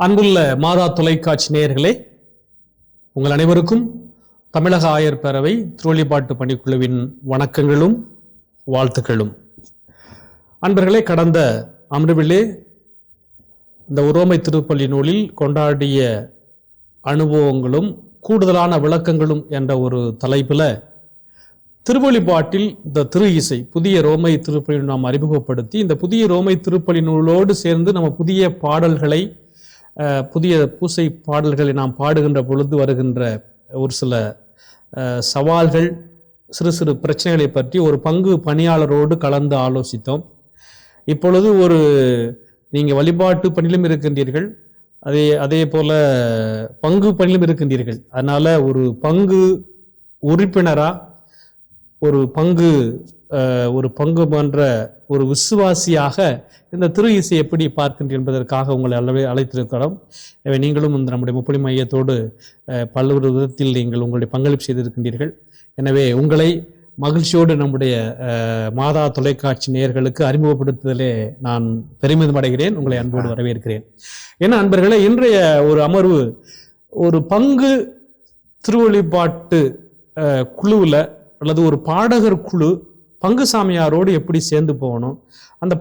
அன்புள்ள மாதா தொலைக்காட்சி நேயர்களே, உங்கள் அனைவருக்கும் தமிழக ஆயர் பேரவை திருவழிபாட்டு பணிக்குழுவின் வணக்கங்களும் வாழ்த்துக்களும். அன்பர்களே, கடந்த அமர்விலே இந்த உரோமை திருப்பலி நூலில் கொண்டாடிய அனுபவங்களும் கூடுதலான விளக்கங்களும் என்ற ஒரு தலைப்பில் திருவழிபாட்டில் இந்த திரு இசை புதிய ரோமை திருப்பலி நாம் அறிமுகப்படுத்தி, இந்த புதிய ரோமை திருப்பலி நூலோடு சேர்ந்து நம்ம புதிய பாடல்களை, புதிய பூசை பாடல்களை நாம் பாடுகின்ற பொழுது வருகின்ற ஒரு சில சவால்கள், சிறு சிறு பிரச்சனைகளை பற்றி ஒரு பங்கு பணியாளரோடு கலந்து ஆலோசித்தோம். இப்பொழுது நீங்கள் வழிபாட்டு பணியிலும் இருக்கின்றீர்கள், அதே போல பங்கு பணியிலும் இருக்கின்றீர்கள். அதனால ஒரு பங்கு உறுப்பினரா, ஒரு பங்கு போன்ற ஒரு விசுவாசியாக இந்த திரு இசை எப்படி பார்க்கின்ற என்பதற்காக உங்களை அழைத்திருக்கிறோம். நீங்களும் இந்த நம்முடைய முப்பொழி மையத்தோடு பல்வேறு விதத்தில் நீங்கள் உங்களுடைய பங்களிப்பு செய்திருக்கின்றீர்கள். எனவே உங்களை மகிழ்ச்சியோடு நம்முடைய மாதா தொலைக்காட்சி நேயர்களுக்கு அறிமுகப்படுத்துதலே நான் பெருமிதம் அடைகிறேன். உங்களை அன்போடு வரவேற்கிறேன். ஏன்னா அன்பர்களே, இன்றைய ஒரு அமர்வு ஒரு பங்கு திருவழிபாட்டு குழுவில் அல்லது ஒரு பாடகர் குழு பங்கு சாமியாரோடு எப்படி சேர்ந்து போகணும், அந்த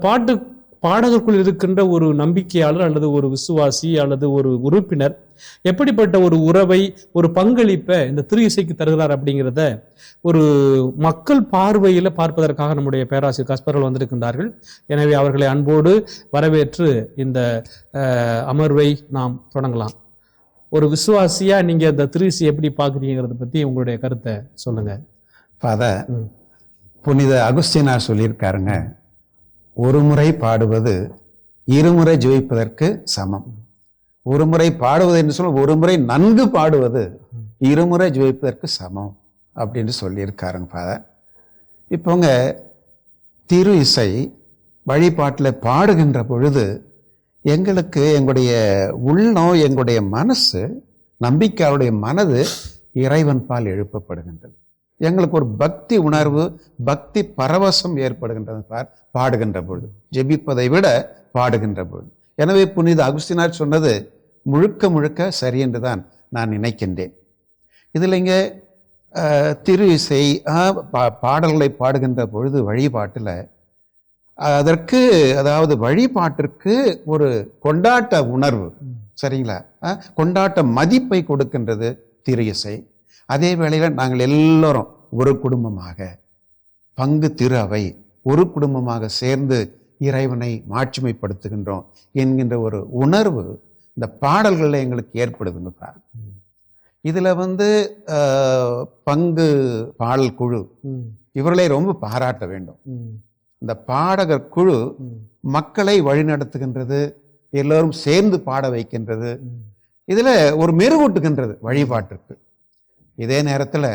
பாடகருக்குள் இருக்கின்ற ஒரு நம்பிக்கையாளர் அல்லது ஒரு விசுவாசி அல்லது ஒரு உறுப்பினர் எப்படிப்பட்ட ஒரு உறவை, ஒரு பங்களிப்பை இந்த திரு இசைக்கு தருகிறார் அப்படிங்கிறத ஒரு மக்கள் பார்வையில் பார்ப்பதற்காக நம்முடைய பேராசிரியர் கஸ்பர்கள் வந்திருக்கின்றார்கள். எனவே அவர்களை அன்போடு வரவேற்று இந்த அமர்வை நாம் தொடங்கலாம். ஒரு விசுவாசியா நீங்க இந்த திரு இசை எப்படி பார்க்குறீங்கிறத பத்தி உங்களுடைய கருத்தை சொல்லுங்க. ஃபாதர், புனித அகுஸ்தினார் சொல்லியிருக்காருங்க, ஒரு முறை பாடுவது இருமுறை ஜெயிப்பதற்கு சமம். ஒரு முறை பாடுவது என்று சொல்ல, ஒரு முறை நன்கு பாடுவது இருமுறை ஜெயிப்பதற்கு சமம் அப்படின்னு சொல்லியிருக்காருங்க ஃபாதர். இப்போங்க திரு இசை வழிபாட்டில் பாடுகின்ற பொழுது எங்களுக்கு எங்களுடைய உள்ளம், எங்களுடைய மனசு, நம்பிக்கையாளுடைய மனது இறைவன் பால் எழுப்பப்படுகின்றது. எங்களுக்கு ஒரு பக்தி உணர்வு, பக்தி பரவசம் ஏற்படுகின்றது பாடுகின்ற பொழுது, ஜெபிப்பதை விட பாடுகின்ற பொழுது. எனவே புனித அகுஸ்தினார் சொன்னது முழுக்க முழுக்க சரி என்று தான் நான் நினைக்கின்றேன். இதில் இங்கே திரு இசை பாடல்களை பாடுகின்ற பொழுது வழிபாட்டில் அதற்கு, அதாவது வழிபாட்டிற்கு ஒரு கொண்டாட்ட உணர்வு, சரிங்களா, கொண்டாட்ட மதிப்பை கொடுக்கின்றது திரு இசை. அதே வேளையில் நாங்கள் எல்லோரும் ஒரு குடும்பமாக, பங்கு திரு அவை ஒரு குடும்பமாக சேர்ந்து இறைவனை மாட்சிமைப்படுத்துகின்றோம் என்கின்ற ஒரு உணர்வு இந்த பாடல்களில் எங்களுக்கு ஏற்படுதுங்க. இதுல பங்கு பாடல் குழு இவர்களை ரொம்ப பாராட்ட வேண்டும். இந்த பாடகர் குழு மக்களை வழிநடத்துகின்றது, எல்லோரும் சேர்ந்து பாட வைக்கின்றது, இதுல ஒரு மெருகூட்டுகின்றது வழிபாட்டிற்கு. இதே நேரத்தில்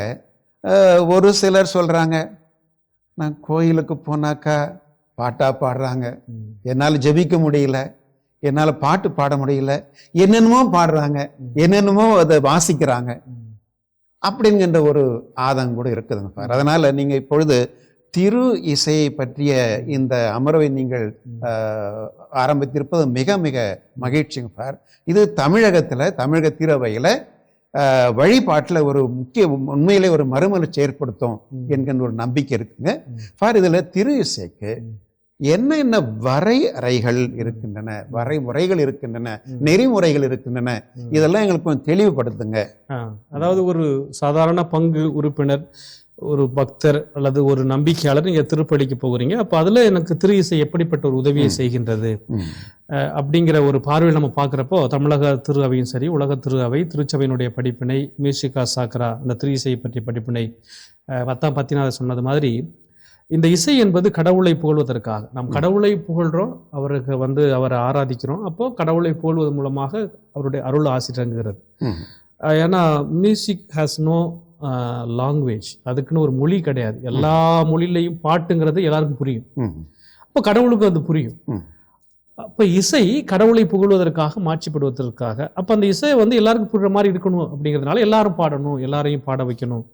ஒரு சிலர் சொல்றாங்க, நான் கோயிலுக்கு போனாக்கா பாட்டா பாடுறாங்க, என்னால் ஜெபிக்க முடியல, என்னால் பாட்டு பாட முடியல, என்னென்னமோ பாடுறாங்க, என்னென்னமோ அதை வாசிக்கிறாங்க அப்படிங்கிற ஒரு ஆதங்கம் கூட இருக்குதுங்க சார். அதனால நீங்க இப்பொழுது திரு இசையை பற்றிய இந்த அமர்வை நீங்கள் ஆரம்பித்திருப்பது மிக மிக மகிழ்ச்சிங்க சார். இது தமிழக திரவையில வழிபாட்டில் ஒரு முக்கிய, உண்மையிலே ஒரு மறுமலர்ச்சி ஏற்படுத்தும் என்கின்ற ஒரு நம்பிக்கை இருக்குங்க ஃபார். இதுல திரு இசைக்கு என்ன வரையறைகள் இருக்கின்றன, வரைமுறைகள் இருக்கின்றன, நெறிமுறைகள் இருக்கின்றன, இதெல்லாம் எங்களுக்கு கொஞ்சம் தெளிவுபடுத்துங்க. அதாவது ஒரு சாதாரண பங்கு உறுப்பினர், ஒரு பக்தர் அல்லது ஒரு நம்பிக்கையாளர் நீங்க திருப்பலிக்கு போகிறீங்க, அப்ப அதுல எனக்கு திரு இசை எப்படிப்பட்ட ஒரு உதவியை செய்கின்றது அப்படிங்கிற ஒரு பார்வையில் நம்ம பார்க்குறப்போ, தமிழக திரு அவையும் சரி, உலக திரு அவை, திருச்சபையினுடைய படிப்பினை, மியூசிகா சாக்ரா, அந்த திரு இசையை பற்றிய படிப்பினை 10 சொன்னது மாதிரி, இந்த இசை என்பது கடவுளை புகழ்வதற்காக. நாம் கடவுளை புகழ்கிறோம், அவருக்கு அவரை ஆராதிக்கிறோம். அப்போ கடவுளை புகழ்வதன் மூலமாக அவருடைய அருள் ஆசிரங்குகிறது. ஏன்னா மியூசிக் ஹேஸ் நோ லாங்குவேஜ், அதுக்குன்னு ஒரு மொழி கிடையாது. எல்லா மொழியிலையும் பாட்டுங்கிறது எல்லாருக்கும் புரியும். அப்போ கடவுளுக்கு அது புரியும். அப்போ இசை கடவுளை புகழ்வதற்காக, மாட்சிப்படுவதற்காக. அப்போ அந்த இசை எல்லாருக்கும் புரிகிற மாதிரி இருக்கணும் அப்படிங்கிறதுனால எல்லாரும் பாடணும், எல்லாரையும் பாட வைக்கணும்.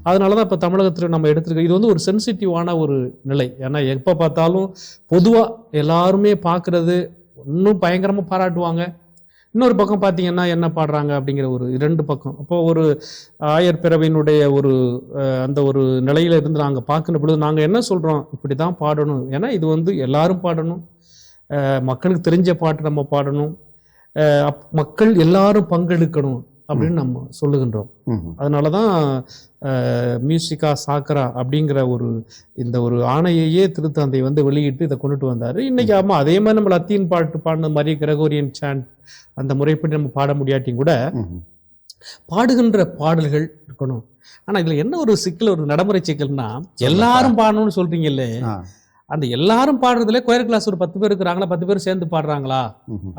அதனாலதான் இப்போ தமிழகத்தில் நம்ம எடுத்துருக்க இது ஒரு சென்சிட்டிவான ஒரு நிலை. ஏன்னா எப்போ பார்த்தாலும் பொதுவாக எல்லாருமே பார்க்கறது இன்னும் பயங்கரமாக பாராட்டுவாங்க, இன்னொரு பக்கம் பார்த்தீங்கன்னா என்ன பாடுறாங்க அப்படிங்கிற ஒரு 2 பக்கம். அப்போ ஒரு ஆயர் பிறவியினுடைய ஒரு அந்த ஒரு நிலையில இருந்து நாங்கள் பார்க்கிற பொழுது நாங்கள் என்ன சொல்கிறோம், இப்படி தான் பாடணும். ஏன்னா இது வந்து எல்லாரும் பாடணும், மக்களுக்கு தெரிஞ்ச பாட்டு நம்ம பாடணும், மக்கள் எல்லாரும் பங்கெடுக்கணும் அப்படின்னு நம்ம சொல்லுகின்றோம். அதனால தான் மியூசிக்கா சாக்கரா அப்படிங்கிற இந்த ஒரு ஆணையையே திருத்தந்தை வந்து வெளியிட்டு இதை கொண்டுட்டு வந்தார். இன்னைக்கு ஆமா அதே மாதிரி நம்ம லத்தீன் பாட்டு பாடின மாதிரி கிரகோரியன் சாண்ட் அந்த முறைப்படி நம்ம பாட முடியாட்டியும் கூட பாடுகின்ற பாடல்கள் இருக்கணும். ஆனா இதுல என்ன ஒரு சிக்கல், ஒரு நடைமுறை சிக்கல்னா, எல்லாரும் பாடணும்னு சொல்றீங்கல்ல, அந்த எல்லாரும் பாடுறதுல கொயர் கிளாஸ் ஒரு 10 பேர் இருக்கிறாங்களா, 10 பேர் சேர்ந்து பாடுறாங்களா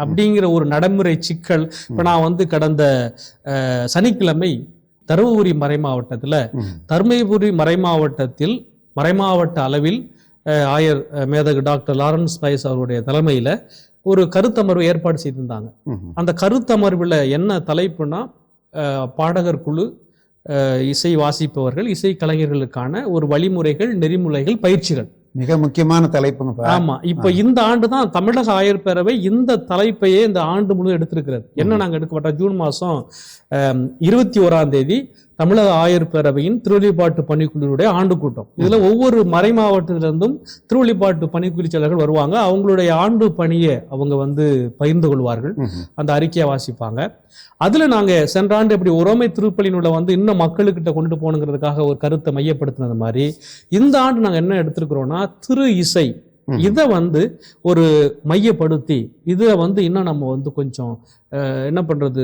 அப்படிங்கிற ஒரு நடைமுறை சிக்கல். இப்ப நான் வந்து கடந்த சனிக்கிழமை தருமபுரி மறைமாவட்டத்தில் மறைமாவட்ட அளவில் ஆயர் மேதகு டாக்டர் லாரன்ஸ் பைஸ் அவருடைய தலைமையில ஒரு கருத்தமர்வு ஏற்பாடு செய்திருந்தாங்க. அந்த கருத்தமர்வுல என்ன தலைப்புனா, பாடகர் குழு, இசை வாசிப்பவர்கள், இசை கலைஞர்களுக்கான ஒரு வழிமுறைகள், நெறிமுறைகள், பயிற்சிகள். மிக முக்கியமான தலைப்புங்க. ஆமா, இப்ப இந்த ஆண்டு தான் தமிழக ஆயர் பேரவை இந்த தலைப்பையே இந்த ஆண்டு முழு எடுத்திருக்கிறது. என்ன நாங்க எடுக்கப்பட்ட ஜூன் மாசம் 21ஆம் தேதி தமிழக ஆயர் பேரவையின் திருவள்ளிப்பாட்டு பணிக்குழுவுடைய ஆண்டு கூட்டம். இதுல ஒவ்வொரு மறை மாவட்டத்திலிருந்தும் திருவள்ளிப்பாட்டு பணிக்குழு செயலர்கள் வருவாங்க. அவங்களுடைய ஆண்டு பணியை அவங்க வந்து பகிர்ந்து கொள்வார்கள், அந்த அறிக்கையை வாசிப்பாங்க. அதுல நாங்க சென்ற ஆண்டு எப்படி உரோமை திருப்பலினுள்ள வந்து இன்னும் மக்களுக்கிட்ட கொண்டு போகணுங்கிறதுக்காக ஒரு கருத்தை மையப்படுத்தினது மாதிரி இந்த ஆண்டு நாங்க என்ன எடுத்திருக்கிறோம்னா, திரு இசை இதை வந்து ஒரு மையப்படுத்தி இதை வந்து இன்னும் நம்ம வந்து கொஞ்சம் என்ன பண்றது,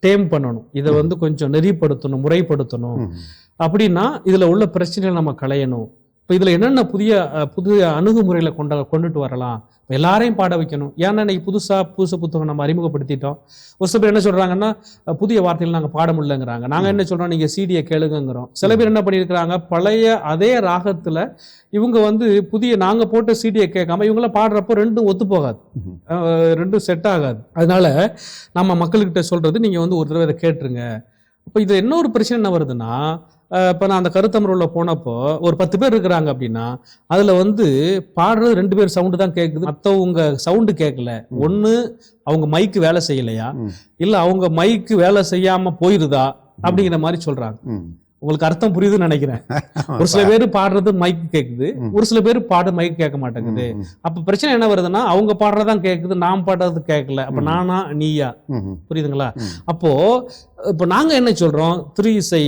டேம் பண்ணணும், இதை வந்து கொஞ்சம் நெறிப்படுத்தணும், முறைப்படுத்தணும். அப்படின்னா இதுல உள்ள பிரச்சனைகளை நம்ம களையணும். இப்போ இதுல என்னென்ன புதிய அணுகுமுறைகளை கொண்டுட்டு வரலாம், எல்லாரையும் பாட வைக்கணும். ஏன்னா இன்னைக்கு புதுசு புத்தகம் நம்ம அறிமுகப்படுத்திட்டோம். ஒரு சில பேர் என்ன சொல்றாங்கன்னா, புதிய வார்த்தைகள் நாங்கள் பாட முடியலங்கிறாங்க. நாங்கள் என்ன சொல்றோம், நீங்க சிடியை கேளுங்கிறோம். சில பேர் என்ன பண்ணியிருக்கிறாங்க, பழைய அதே ராகத்துல இவங்க வந்து புதிய நாங்க போட்ட சிடியை கேட்காம இவங்களாம் பாடுறப்போ ரெண்டும் ஒத்து போகாது, ரெண்டும் செட் ஆகாது. அதனால நம்ம மக்கள்கிட்ட சொல்றது, நீங்க வந்து ஒரு தடவை இதை கேட்டுருங்க. இப்போ இது என்ன ஒரு பிரச்சனை என்ன வருதுன்னா, இப்போ நான் அந்த கருத்தமர்வுல போனப்போ ஒரு 10 பேர் இருக்கிறாங்க அப்படின்னா, அதுல வந்து பாடுறது 2 பேர் சவுண்டு தான் கேட்குது, மற்றவங்க சவுண்டு கேட்கல. ஒன்று அவங்க மைக்கு வேலை செய்யலையா, இல்லை அவங்க மைக்கு வேலை செய்யாம போயிருதா அப்படிங்கிற மாதிரி சொல்றாங்க. உங்களுக்கு அர்த்தம் புரியுதுன்னு நினைக்கிறேன். ஒரு சில பேர் பாடுறது மைக்கு கேட்குது, ஒரு சில பேர் பாடு மைக்கு கேட்க மாட்டேங்குது. அப்ப பிரச்சனை என்ன வருதுன்னா, அவங்க பாடுறதான் கேட்குது, நான் பாடுறது கேட்கல. அப்ப நானா நீயா, புரியுதுங்களா? அப்போ இப்போ நாங்க என்ன சொல்றோம், திரு இசை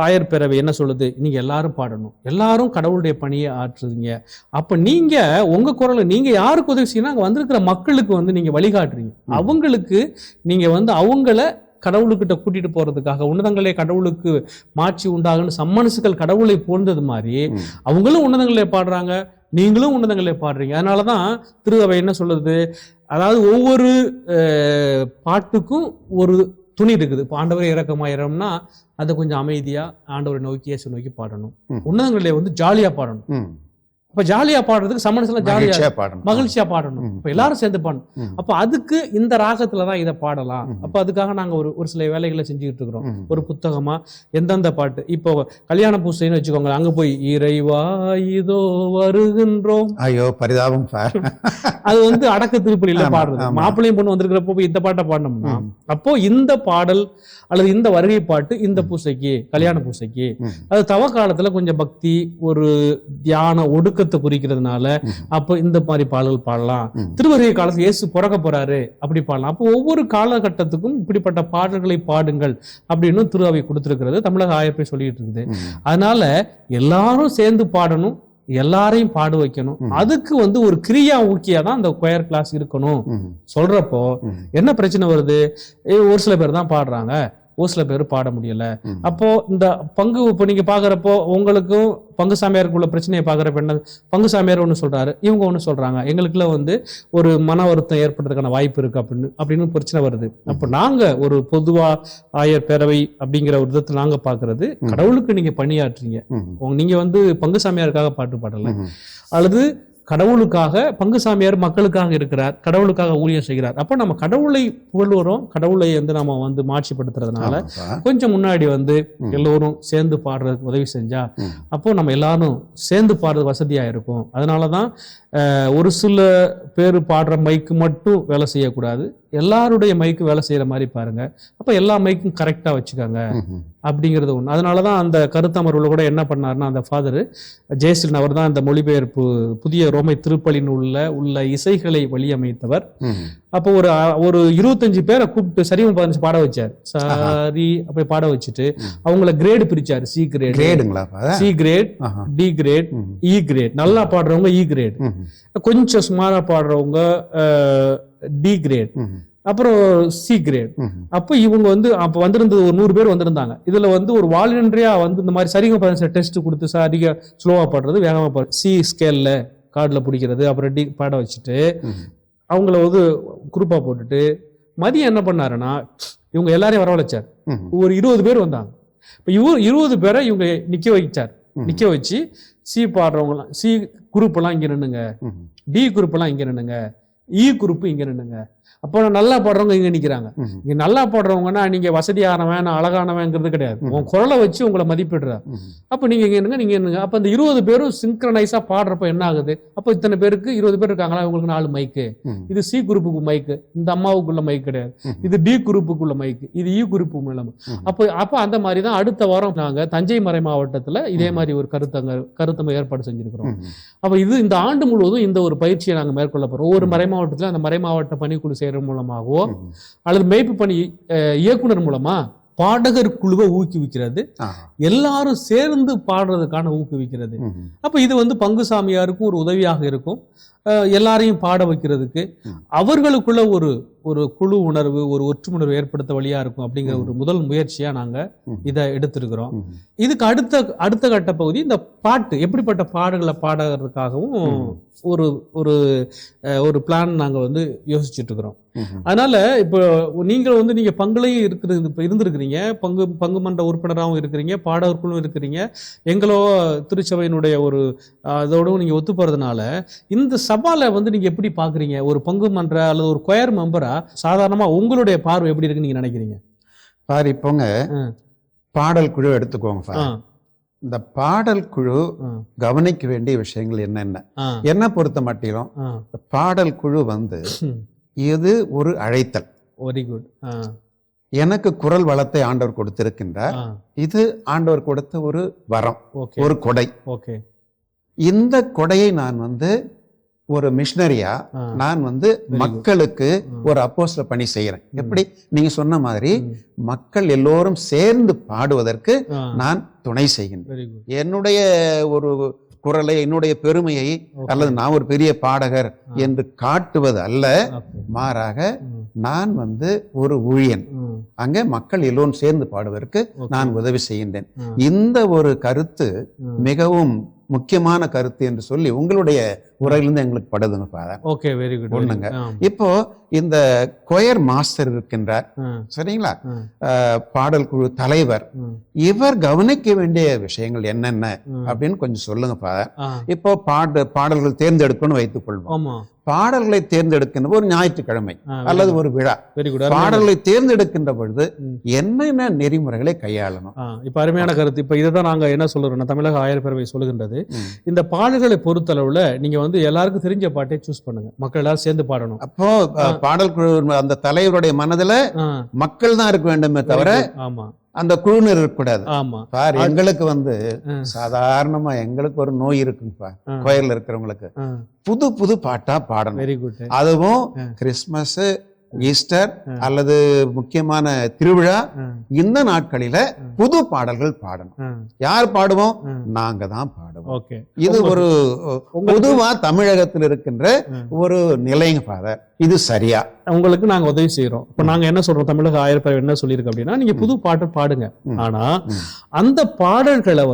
ஆயர் பேரவை என்ன சொல்லுது, நீங்க எல்லாரும் பாடணும், எல்லாரும் கடவுளுடைய பணியை ஆற்றுறீங்க. அப்ப நீங்க உங்க குரலை நீங்க யாருக்கு உதவி செய்யணும், அங்க வந்திருக்கிற மக்களுக்கு வந்து நீங்க வழிகாட்டுறீங்க. அவங்களுக்கு நீங்க வந்து அவங்கள கடவுளுக்கிட்ட கூட்டிட்டு போறதுக்காக, உன்னதங்களே கடவுளுக்கு மாட்சி உண்டாகுன்னு சம்மனசுகள் கடவுளை போன்றது மாதிரி அவங்களும் உன்னதங்களே பாடுறாங்க, நீங்களும் உன்னதங்களே பாடுறீங்க. அதனாலதான் திரு அவை என்ன சொல்லுது, அதாவது ஒவ்வொரு பாட்டுக்கும் ஒரு துணி இருக்குது. இப்போ ஆண்டவரை இரக்கமாயிரம்னா அதை கொஞ்சம் அமைதியா ஆண்டவரை நோக்கி இயேசு நோக்கி பாடணும். உன்னதங்களே வந்து ஜாலியா பாடணும். அப்ப ஜாலியா பாடுறதுக்கு சமன்ஸ் எல்லாம் ஜாலியா மகிழ்ச்சியா பாடணும். இப்ப எல்லாரும் சேர்ந்து பாடணும். அப்ப அதுக்கு இந்த ராகத்துலதான் இதை பாடலாம். அப்ப அதுக்காக நாங்க ஒரு சில வேலைகளை செஞ்சுக்கிட்டு இருக்கிறோம். ஒரு புத்தகமா எந்தெந்த பாட்டு, இப்போ கல்யாண பூசைன்னு வச்சுக்கோங்க, அங்க போய் இறைவா இதோ வருகின்றோம், ஐயோ பரிதாபம், அது வந்து அடக்க திருப்பலியில பாடுறது. மாப்பிள்ளையும் பொண்ணு வந்திருக்கிறப்போ போய் இந்த பாட்டை பாடணும்னா, அப்போ இந்த பாடல் அல்லது இந்த வருகை பாட்டு இந்த பூசைக்கு, கல்யாண பூசைக்கு, அது தவ காலத்துல கொஞ்சம் பக்தி, ஒரு தியான ஒடுக்கத்தை குறிக்கிறதுனால அப்போ இந்த மாதிரி பாடல்கள் பாடலாம். திருவருகை காலத்துல இயேசு பிறக்க போறாரு அப்படி பாடலாம். அப்போ ஒவ்வொரு காலகட்டத்துக்கும் இப்படிப்பட்ட பாடல்களை பாடுங்கள் அப்படின்னு திரு அவை கொடுத்திருக்கிறது. தமிழக ஆயப்பை சொல்லிட்டு இருக்குது. அதனால எல்லாரும் சேர்ந்து பாடணும், எல்லாரையும் பாட வைக்கணும். அதுக்கு வந்து ஒரு கிரியா ஊக்கியா தான் அந்த கொயர் கிளாஸ் இருக்கணும் சொல்றப்போ என்ன பிரச்சனை வருது, ஒரு சில பேர் தான் பாடுறாங்க, ஒரு சில பேர் பாட முடியல. அப்போ இந்த பங்கு இப்போ நீங்க பாக்குறப்போ உங்களுக்கும் பங்கு சாமியாருக்குள்ள பிரச்சனையை பாக்குறப்ப என்ன, பங்கு சாமியார் ஒண்ணு சொல்றாரு, இவங்க ஒண்ணு சொல்றாங்க, எங்களுக்குள்ள வந்து ஒரு மன வருத்தம் ஏற்படுறதுக்கான வாய்ப்பு இருக்கு அப்படின்னு பிரச்சனை வருது. அப்போ நாங்க ஒரு பொதுவா ஆயர் பேரவை அப்படிங்கிற ஒரு விதத்தை நாங்க பாக்குறது, கடவுளுக்கு நீங்க பணியாற்றுறீங்க, நீங்க வந்து பங்கு சாமியாருக்காக பாட்டு பாடல, அல்லது கடவுளுக்காக பங்கு சாமியார் மக்களுக்காக இருக்கிறார், கடவுளுக்காக ஊழியம் செய்கிறார். அப்போ நம்ம கடவுளை புகழ்வோம், கடவுளை வந்து நம்ம வந்து மாட்சிப்படுத்துறதுனால கொஞ்சம் முன்னாடி வந்து எல்லோரும் சேர்ந்து பாடுறதுக்கு உதவி செஞ்சா அப்போ நம்ம எல்லாரும் சேர்ந்து பாடுறது வசதியா இருக்கும். அதனாலதான் ஒரு சில பேர் பாடுற மைக்கு மட்டும் வேலை செய்யக்கூடாது, எல்லாருடைய மைக்கு வேலை செய்யற மாதிரி பாருங்க, அப்ப எல்லா மைக்கும் கரெக்டா வச்சுக்காங்க அப்படிங்கிறது ஒண்ணு. அதனாலதான் அந்த கருத்தமர்வுல கூட என்ன பண்ணாருன்னா, அந்த ஃபாதர் ஜெயசிலன் அவர் தான் அந்த மொழிபெயர்ப்பு புதிய ரோமை திருப்பலின் உள்ள இசைகளை வழியமைத்தவர். அப்போ ஒரு 25 பேரை கூப்பிட்டு சரிவம் 15 பாட வச்சார். சரி அப்படி பாட வச்சுட்டு அவங்கள கிரேடு பிரிச்சாரு. C grade, D grade, E grade. நல்லா பாடுறவங்க இ கிரேட், கொஞ்சம் சுமாரா பாடுறவங்க டி கிரேட், அப்புறம் சி கிரேட். அப்போ இவங்க அப்ப வந்திருந்தது ஒரு 100 பேர் வந்திருந்தாங்க. இதுல ஒரு வாலண்டரியா இந்த மாதிரி சரிங்க டெஸ்ட் கொடுத்து அதிக ஸ்லோவா பாடுறது, வேகமா பாடுறது, சி ஸ்கேல்ல கார்டுல பிடிக்கிறது, அப்புறம் டி பாட வச்சுட்டு அவங்கள குரூப்பா போட்டுட்டு மதியம் என்ன பண்ணாருன்னா இவங்க எல்லாரையும் வரவழைச்சார். ஒரு 20 பேர் வந்தாங்க. இப்ப 20 பேரை இவங்க நிக்க வச்சு சி பாடுறவங்க சி குரூப் எல்லாம் இங்க நின்னுங்க, டி குரூப் எல்லாம் இங்க நின்னுங்க, இ குரூப் இங்க நின்னுங்க. அப்போ நல்லா பாடுறவங்க இங்க நிக்கிறாங்க. இங்க நல்லா பாடுறவங்கன்னா நீங்க வசதியானவன் அழகானவங்கிறது கிடையாது, உன் குரலை வச்சு உங்களை மதிப்பிடுற. அப்ப நீங்க என்னங்க அப்ப அந்த 20 பேரும் சிங்க்ரனைஸா பாடுறப்ப என்ன ஆகுது? அப்போ இத்தனை பேருக்கு 20 பேர் இருக்காங்களா, இவங்களுக்கு 4 மைக்கு. இது சி குரூப்புக்கு மைக்கு, இந்த அம்மாவுக்குள்ள மைக் கிடையாது. இது டி குரூப்புக்குள்ள மைக்கு, இது இ குரூப்பு மேல. அப்ப அந்த மாதிரிதான் அடுத்த வாரம் நாங்க தஞ்சை மறை மாவட்டத்துல இதே மாதிரி ஒரு கருத்தம் ஏற்பாடு செஞ்சிருக்கிறோம். அப்ப இந்த ஆண்டு முழுவதும் இந்த ஒரு பயிற்சியை நாங்க மேற்கொள்ள போறோம். ஒவ்வொரு மறை மாவட்டத்துல அந்த மறை மாவட்ட பணிக்குழு செய்யற மூலமாகவோ அல்லது மேய்ப்பு பணி இயக்குனர் மூலமா பாடகர் குழுவை ஊக்குவிக்கிறது, எல்லாரும் சேர்ந்து பாடுறதுக்கான ஊக்குவிக்கிறது. அப்ப இது பங்குசாமியாருக்கும் ஒரு உதவியாக இருக்கும், எல்லாரையும் பாட வைக்கிறதுக்கு அவர்களுக்குள்ள ஒரு குழு உணர்வு, ஒரு ஒற்றுணர்வு ஏற்படுத்த வழியா இருக்கும் அப்படிங்கிற ஒரு முதல் முயற்சியா நாங்க இதை எடுத்திருக்கிறோம். இதுக்கு அடுத்த கட்ட பகுதி இந்த பாட்டு எப்படிப்பட்ட பாடல்களை பாடுறதுக்காகவும் ஒரு பிளான் நாங்க யோசிச்சுட்டு இருக்கிறோம். அதனால இப்போ நீங்க பங்குலையும் இருந்திருக்கிறீங்க, பங்கு மன்ற உறுப்பினராகவும் இருக்கிறீங்க, பாடகர்களும் இருக்கிறீங்க, எங்களோ திருச்சபையினுடைய இதோடவும் நீங்க ஒத்து போறதுனால இந்த சவாலை நீங்க எப்படி பாக்குறீங்க? ஒரு பங்கு மன்ற அல்லது ஒரு கொயர் மெம்பரா சாதாரணமா உங்களுடைய பார்வை எப்படி இருக்குன்னு நீங்க நினைக்கிறீங்க? பாரு, இப்போங்க பாடல் குழு எடுத்துக்கோங்க. இந்த பாடல் குழு கவனிக்க வேண்டிய விஷயங்கள் என்ன பொறுத்த மட்டிலும் பாடல் குழு இது ஒரு அழைத்தல். Very good. எனக்கு குரல் வளத்தை ஆண்டவர் கொடுத்திருக்கின்றார். இது ஆண்டவர் கொடுத்த ஒரு வரம், ஒரு கொடை. இந்த கொடையை நான் ஒரு மிஷனரியா நான் மக்களுக்கு ஒரு அப்போஸ்தல பணி செய்யறேன். எப்படி நீங்க சொன்ன மாதிரி மக்கள் எல்லோரும் சேர்ந்து பாடுவதற்கு நான் துணை செய்கின்றேன். என்னுடைய ஒரு குரலை, என்னுடைய பெருமையை அல்லது நான் ஒரு பெரிய பாடகர் என்று காட்டுவது அல்ல, மாறாக நான் ஒரு ஊழியன். அங்க மக்கள் எல்லோரும் சேர்ந்து பாடுவதற்கு நான் உதவி செய்கின்றேன். இந்த ஒரு கருத்து மிகவும் முக்கியமான கருத்து என்று சொல்லி உங்களுடைய உரையிலிருந்து எங்களுக்கு படுதுங்க ஃபாதர். Okay, very good. ஒண்ணுங்க, இப்போ இந்த கொயர் மாஸ்டர் இருக்கின்றார், சரிங்களா, பாடல் குழு தலைவர், இவர் கவனிக்க வேண்டிய விஷயங்கள் என்னென்ன அப்படின்னு கொஞ்சம் சொல்லுங்க ஃபாதர். இப்போ பாடல்கள் தேர்ந்தெடுக்கணும்னு வைத்துக் கொள்வோம். பாடல்களை தேர்ந்தெடுக்கின்ற ஒரு ஞாயிற்றுக்கிழமை அல்லது ஒரு விழா, பாடல்களை தேர்ந்தெடுக்கின்ற பொழுது என்னென்ன நெறிமுறைகளை கையாளணும்? இப்ப அருமையான கருத்து. இப்ப இதைதான் நாங்க என்ன சொல்றோம், தமிழக ஆயர் பேரவை சொல்லுகின்றது, இந்த பாடல்களை பொறுத்தளவுல நீங்க எல்லாருக்கும் தெரிஞ்ச பாட்டை சூஸ் பண்ணுங்க, மக்கள் எல்லாரும் சேர்ந்து பாடணும். அப்போ பாடல் குழு அந்த தலைவருடைய மனதுல மக்கள் தான் இருக்க வேண்டுமே தவிர அந்த குழுவினர் இருக்கக்கூடாது. பார், எங்களுக்கு சாதாரணமா எங்களுக்கு ஒரு நோய் இருக்குப்பா, கோயில்ல இருக்கிறவங்களுக்கு புது புது பாட்டா பாடணும். Very good. அதுவும் கிறிஸ்துமஸ், ஈஸ்டர் அல்லது முக்கியமான திருவிழா இந்த நாட்களில புது பாடல்கள் பாடணும். யார் பாடுவோம்? நாங்க தான் பாடுவோம். இது ஒரு பொதுவா தமிழகத்தில் இருக்கின்ற ஒரு நிலைங்க ஃபாதர். இது சரியா? உங்களுக்கு நாங்க உதவி செய்யறோம். இப்ப நாங்க என்ன சொல்றோம், தமிழக ஆயர் பேரவை என்ன சொல்லியிருக்கு அப்படின்னா, நீங்க புது பாட்டு பாடுங்க, ஆனா அந்த பாடல்களை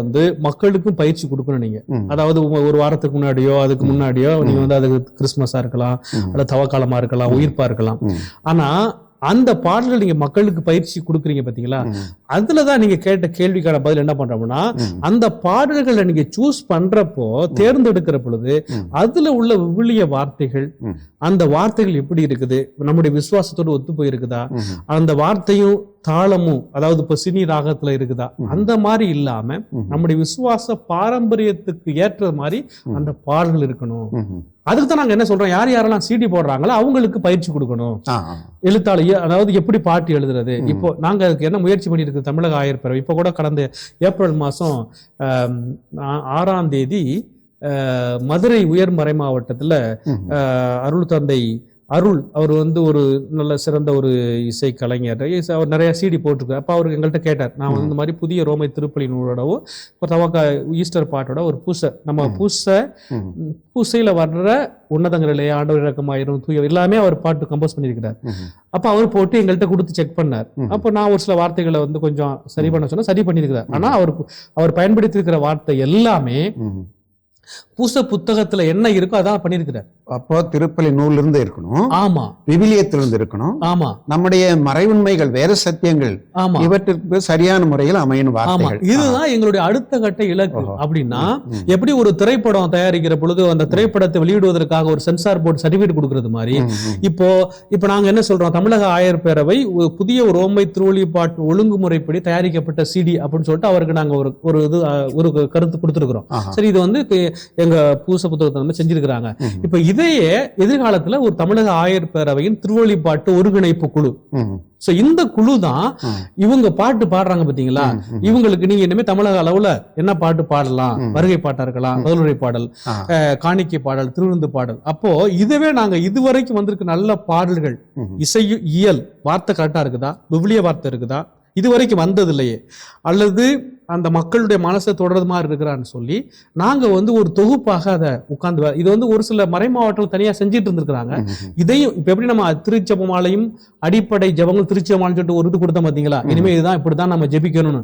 மக்களுக்கும் பயிற்சி கொடுக்கணும். நீங்க அதாவது ஒரு வாரத்துக்கு முன்னாடியோ அதுக்கு முன்னாடியோ நீங்க அதுக்கு கிறிஸ்துமஸா இருக்கலாம் அல்லது தவக்காலமா இருக்கலாம், உயிர்ப்பா இருக்கலாம், ஆனா அந்த பாடல்கள் நீங்க மக்களுக்கு பயிற்சி கொடுக்குறீங்க பாத்தீங்களா, அதுலதான் நீங்க கேட்ட கேள்விக்கான பதில் என்ன பண்றோம்னா, அந்த பாடல்களை நீங்க சூஸ் பண்றப்போ தேர்ந்தெடுக்கிற பொழுது அதுல உள்ள விவிலிய வார்த்தைகள், அந்த வார்த்தைகள் எப்படி இருக்குது, நம்முடைய விசுவாசத்தோடு ஒத்து போயிருக்குதா, அந்த வார்த்தையும் தாளமும், அதாவது இப்ப சினி ராகத்துல இருக்குதா அந்த மாதிரி இல்லாம நம்முடைய விசுவாச பாரம்பரியத்துக்கு ஏற்ற மாதிரி அந்த பாடல்கள் இருக்கணும். அதுக்கு தான் நாங்க என்ன சொல்றோம், யார் யாரெல்லாம் சிடி போடுறாங்களோ அவங்களுக்கு பயிற்சி கொடுக்கணும். எழுத்தாளர், அதாவது எப்படி பாட்டு எழுதுறது. இப்போ நாங்க அதுக்கு என்ன முயற்சி பண்ணிருக்கு தமிழக ஆயர் பேரவை, இப்போ கூட கடந்த ஏப்ரல் மாசம் 6ஆம் தேதி மதுரை உயர்மறை மாவட்டத்துல அருள் தந்தை அருள், அவர் வந்து ஒரு நல்ல சிறந்த ஒரு இசை கலைஞர், அவர் நிறைய சிடி போட்டிருக்காரு. அப்போ அவருக்கு எங்கள்கிட்ட கேட்டார், நான் வந்து இந்த மாதிரி புதிய ரோமை திருப்பலி நூலோடவும் ஒரு தவக்க ஈஸ்டர் பாட்டோட ஒரு பூசை, நம்ம பூசையில வர்ற உன்னதங்களிலே ஆண்டவர் இறக்கமாயிரும் தூய எல்லாமே அவர் பாட்டு கம்போஸ் பண்ணியிருக்கிறார். அப்போ அவர் போட்டு எங்கள்கிட்ட கொடுத்து செக் பண்ணார். அப்போ நான் ஒரு சில வார்த்தைகளை வந்து கொஞ்சம் சரி பண்ண சொன்னா சரி பண்ணியிருக்கிறார். ஆனா அவர் பயன்படுத்தி இருக்கிற வார்த்தை எல்லாமே பூச புத்தகத்துல என்ன இருக்கோ அதான் பண்ணிருக்கிறார். அப்போ திருப்பலி நூல்ல இருந்து இருக்கணும், ஆமா, விவிலியத்திலிருந்து இருக்கணும், ஆமா, நம்முடைய மறைவுண்மைகள் வேற சத்தியங்கள், ஆமா, இவற்றிற்கு சரியான முறையில் அமையணும் வார்த்தைகள். இதுதான் எங்களுடைய அடுத்த கட்ட இலக்கு. அப்படின்னா எப்படி ஒரு திரைப்படம் தயாரிக்கிற பொழுது அந்த திரைப்படத்தை வெளியிடுவதற்காக ஒரு சென்சார் போர்டு சர்டிபிகேட் கொடுக்கறது மாதிரி இப்போ நாங்க என்ன சொல்றோம், தமிழக ஆயர் பேரவை புதிய ஒரு ரோமை திருவொழிபாட்டு ஒழுங்குமுறைப்படி தயாரிக்கப்பட்ட சிடி அப்படின்னு சொல்லிட்டு அவருக்கு நாங்க ஒரு கருத்து கொடுத்துருக்கிறோம். சரி, இது வந்து எங்க பூச புத்தகத்தை செஞ்சிருக்கிறாங்க. இப்ப இதையே எதிர்காலத்துல ஒரு தமிழக ஆயர் பேரவையின் திருவொழிபாட்டு ஒருங்கிணைப்பு குழு, இந்த குழு தான் இவங்க பாட்டு பாடுறாங்க பாத்தீங்களா, இவங்களுக்கு நீங்க இனிமே தமிழக அளவுல என்ன பாட்டு பாடலாம், வருகை பாட்டா இருக்கலாம், பதிலுரை பாடல், காணிக்கை பாடல், திருவிருந்து பாடல். அப்போ இதுவே நாங்க இதுவரைக்கும் வந்திருக்க நல்ல பாடல்கள், இசை இயல் வார்த்தை கரெக்டா இருக்குதா, விவிலிய வார்த்தை இருக்குதா, இதுவரைக்கும் வந்தது இல்லையே, அல்லது அந்த மக்களுடைய மனசை தொடர்றது மாதிரி இருக்கிறான்னு சொல்லி நாங்க வந்து ஒரு தொகுப்பாக அதை உட்கார்ந்து, இது வந்து ஒரு சில மறை மாவட்டங்கள் தனியா செஞ்சுட்டு இருந்திருக்கிறாங்க. இதையும் இப்ப எப்படி நம்ம திருச்செபமாலையும் அடிப்படை ஜபங்கள் திருச்செபமாலைன்னு சொல்லிட்டு ஒரு இது கொடுத்தோம் பாத்தீங்களா, இனிமே இதுதான் இப்படிதான் நம்ம ஜெபிக்கணும்னு,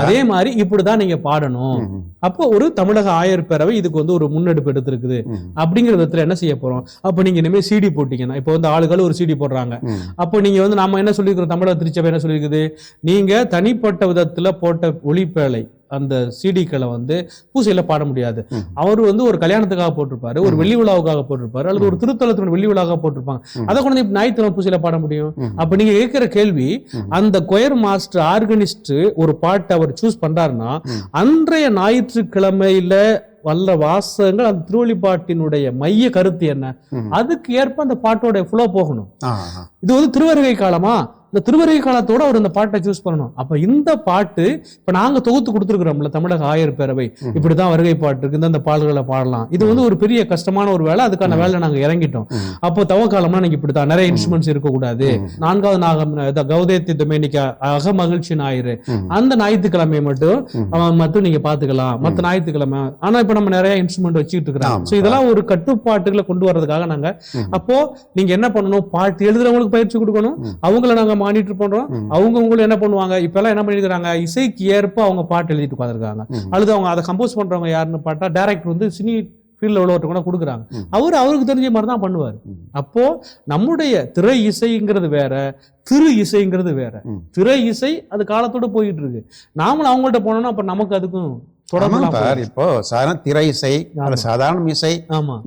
அதே மாதிரி இப்படிதான் நீங்க பாடணும். அப்போ ஒரு தமிழக ஆயர் பேரவை இதுக்கு வந்து ஒரு முன்னெடுப்பு எடுத்திருக்குது. அப்படிங்கிற விதத்துல என்ன செய்ய போறோம், அப்ப நீங்க இனிமே சிடி போட்டீங்கன்னா, இப்போ வந்து ஆளுகள் ஒரு சிடி போடுறாங்க, அப்போ நீங்க வந்து நம்ம என்ன சொல்லியிருக்கிறோம், தமிழக திருச்சபை என்ன சொல்லியிருக்குது, நீங்க தனிப்பட்ட விதத்துல போட்ட ஒளிப்பேழை அந்த சிடிக்களை வந்து பூசையில பாட முடியாது. அவர் வந்து ஒரு கல்யாணத்துக்காக போட்டிருப்பாரு, ஒரு வெள்ளி விழாவுக்காக போட்டிருப்பாரு, அல்லது ஒரு திருத்தலத்தினுடைய வெள்ளி விழாவுக்காக போட்டிருப்பாங்க, அதை கொண்டு ஞாயிற்றுக்கிழமை பூசையில பாட முடியும். அப்ப நீங்க கேட்கிற கேள்வி, அந்த கொயர் மாஸ்டர் ஆர்கனிஸ்ட் ஒரு பாட்டை அவர் சூஸ் பண்றாருன்னா அன்றைய ஞாயிற்றுக்கிழமையில வல்ல வாசகங்கள் அந்த திருவொழிபாட்டினுடைய மைய கருத்து என்ன, அதுக்கு ஏற்ப அந்த பாட்டோட ஃப்ளோ போகணும். இது வந்து திருவருகை காலமா, இந்த திருவருகை காலத்தோட அவர் இந்த பாட்டை சூஸ் பண்ணணும். அப்ப இந்த பாட்டு இப்ப நாங்க தொகுத்து கொடுத்துருக்கிறோம்ல தமிழக ஆயர் பேரவை, இப்படிதான் வருகை பாட்டு இருக்கு, இந்த பாடல்களை பாடலாம். இது வந்து ஒரு பெரிய கஷ்டமான ஒரு வேலை, அதுக்கான வேலை நாங்க இறங்கிட்டோம். அப்போ தவக்காலம்னா நீங்க இப்படித்தான், நிறைய இன்ஸ்ட்ருமெண்ட்ஸ் இருக்கக்கூடாது, 4வது நாகம் கௌதேத்தி தொமேனிக்கா அக மகிழ்ச்சி ஞாயிறு அந்த ஞாயிற்றுக்கிழமை மட்டும் நீங்க பாத்துக்கலாம், மத்த ஞாயிற்றுக்கிழமை. ஆனா இப்ப நம்ம நிறைய இன்ஸ்ட்ருமெண்ட் வச்சுக்கிட்டு இருக்கிறோம். இதெல்லாம் ஒரு கட்டுப்பாட்டுகளை கொண்டு வர்றதுக்காக நாங்க, அப்போ நீங்க என்ன பண்ணணும், பாட்டு எழுதுறவங்களுக்கு பயிற்சி கொடுக்கணும், அவங்கள நாங்க மானிட்டர் பண்றோம், அவங்க என்ன பண்ணுவாங்க, இப்ப எல்லாம் என்ன பண்ணிருக்காங்க, இசைக்கு ஏற்ப அவங்க பாட்டு எழுதிட்டு உட்காந்துருக்காங்க, அல்லது அவங்க அதை கம்போஸ் பண்றவங்க யாருன்னு பார்த்தா டைரக்டர் வந்து சினி ஃபீல்ட்ல உள்ளவர்கிட்ட கூட கொடுக்குறாங்க, அவருக்கு தெரிஞ்ச மாதிரி தான் பண்ணுவார். அப்போ நம்முடைய திரை இசைங்கிறது வேற, திரு இசைங்கிறது வேற. திரை இசை அது காலத்தோட போயிட்டு இருக்கு, நாமளும் அவங்கள்ட்ட போனோம்னா அப்ப நமக்கு அதுக்கும் இப்போ சாதாரண திரை இசை, சாதாரண இசை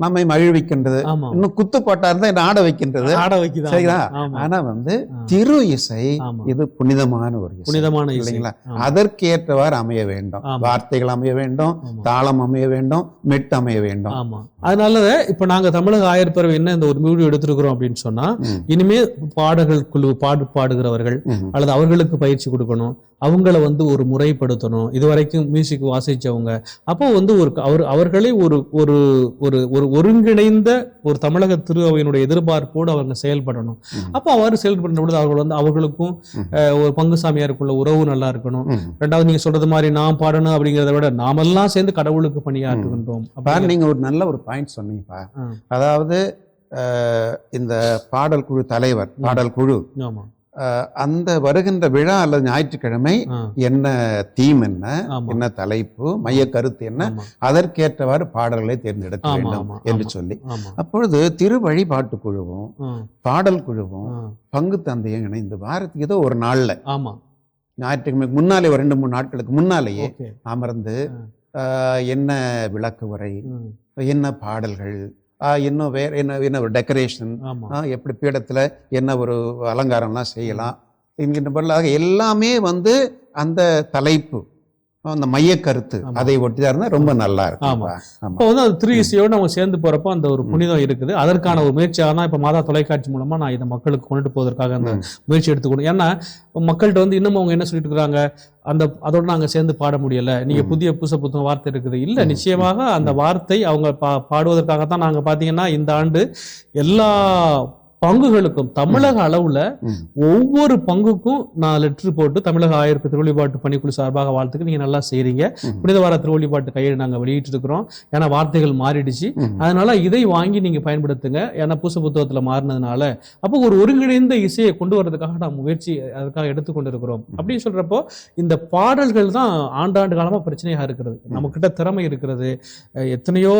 நம்மை மகிழ்விக்கின்றது, இன்னும் குத்துப்பாட்டா இருந்தா என்ன ஆட வைக்கின்றது, சரிங்களா? ஆனா வந்து திரு இசை இது புனிதமான ஒரு புனிதமான இல்லைங்களா, அதற்கு ஏற்றவாறு அமைய வேண்டும், வார்த்தைகள் அமைய வேண்டும், தாளம் அமைய வேண்டும், மெட்டு அமைய வேண்டும். அதனால இப்ப நாங்க தமிழக ஆயர் பேரவை என்ன இந்த ஒரு வீடியோ எடுத்திருக்கிறோம் அப்படின்னு சொன்னா, இனிமே பாடல்கள் குழு பாடுகிறவர்கள் அல்லது அவர்களுக்கு பயிற்சி கொடுக்கணும், அவங்கள வந்து ஒரு முறைப்படுத்தணும், இதுவரைக்கும் மியூசிக் வாசிச்சவங்க, அப்போ வந்து அவர்களே ஒரு ஒரு ஒரு ஒரு ஒருங்கிணைந்த ஒரு தமிழக திரு அவையினுடைய எதிர்பார்ப்போடு அவங்க செயல்படணும். அப்போ அவர் செயல்படுற பொழுது அவர்கள் வந்து அவர்களுக்கும் ஒரு பங்கு சாமியாருக்குள்ள உறவு நல்லா இருக்கணும். ரெண்டாவது நீங்க சொல்றது மாதிரி நான் பாடணும் அப்படிங்கிறத விட நாமெல்லாம் சேர்ந்து கடவுளுக்கு பணியாற்றுகின்றோம். நீங்க ஒரு நல்ல ஒரு பாயிண்ட் சொன்னீங்கப்பா. அதாவது இந்த பாடல் குழு தலைவர், பாடல் குழு அந்த வருகின்ற விழா அல்லது ஞாயிற்றுக்கிழமை என்ன தீம், என்ன தலைப்பு, மைய கருத்து என்ன, அதற்கேற்றவாறு பாடல்களை தேர்ந்தெடுக்க வேண்டும் என்று சொல்லி, அப்பொழுது திரு வழிபாட்டு குழுவும் பாடல் குழுவும் பங்கு தந்தையும் இணைந்து வாரத்துக்கு ஏதோ ஒரு நாள்ல ஞாயிற்றுக்கிழமை முன்னாலே ஒரு 2-3 நாட்களுக்கு முன்னாலேயே அமர்ந்து என்ன விளக்கு உரை, என்ன பாடல்கள், இன்னும் வேற என்ன ஒரு டெக்கரேஷன், எப்படி பீடத்துல என்ன ஒரு அலங்காரம்லாம் செய்யலாம், என்கின்ற பொருளாக எல்லாமே வந்து அந்த தலைப்பு, அந்த மைய கருத்து அதை ஒட்டிதான் இருந்தா ரொம்ப நல்லா இருக்கும். ஆமா. இப்போ வந்து அது திரு இசையோடு நம்ம சேர்ந்து போறப்போ அந்த ஒரு புனிதம் இருக்குது. அதற்கான ஒரு முயற்சியாக தான் இப்போ மாதா தொலைக்காட்சி மூலமா நான் இதை மக்களுக்கு கொண்டுட்டு போவதற்காக அந்த முயற்சி எடுத்துக்கணும். ஏன்னா மக்கள்கிட்ட வந்து இன்னும் அவங்க என்ன சொல்லிட்டு இருக்கிறாங்க, அதோட நாங்க சேர்ந்து பாட முடியல, நீங்க புதிய புத்தகம் வார்த்தை இருக்குது. இல்ல, நிச்சயமாக அந்த வார்த்தை அவங்க பாடுவதற்காகத்தான் நாங்க பாத்தீங்கன்னா இந்த ஆண்டு எல்லா பங்குகளுக்கும் தமிழக அளவுல ஒவ்வொரு பங்குக்கும் நான் லெட்டர் போட்டு தமிழக ஆயர் திருவழிபாட்டு பணிக்குழு சார்பாக வாழ்த்துக்கு நீங்க நல்லா செய்றீங்க, புனித வார திருவழிபாட்டு கையெழு நாங்க வெளியிட்டு இருக்கிறோம், ஏன்னா வார்த்தைகள் மாறிடுச்சு, அதனால இதை வாங்கி நீங்க பயன்படுத்துங்க, ஏன்னா புத்தகத்துல மாறினதுனால. அப்போ ஒரு ஒருங்கிணைந்த இசையை கொண்டு வர்றதுக்காக நான் முயற்சி அதுக்காக எடுத்துக்கொண்டு இருக்கிறோம் அப்படின்னு சொல்றப்போ இந்த பாடல்கள் தான் ஆண்டாண்டு காலமா பிரச்சனையாக இருக்கிறது. நம்ம கிட்ட திறமை இருக்கிறது, எத்தனையோ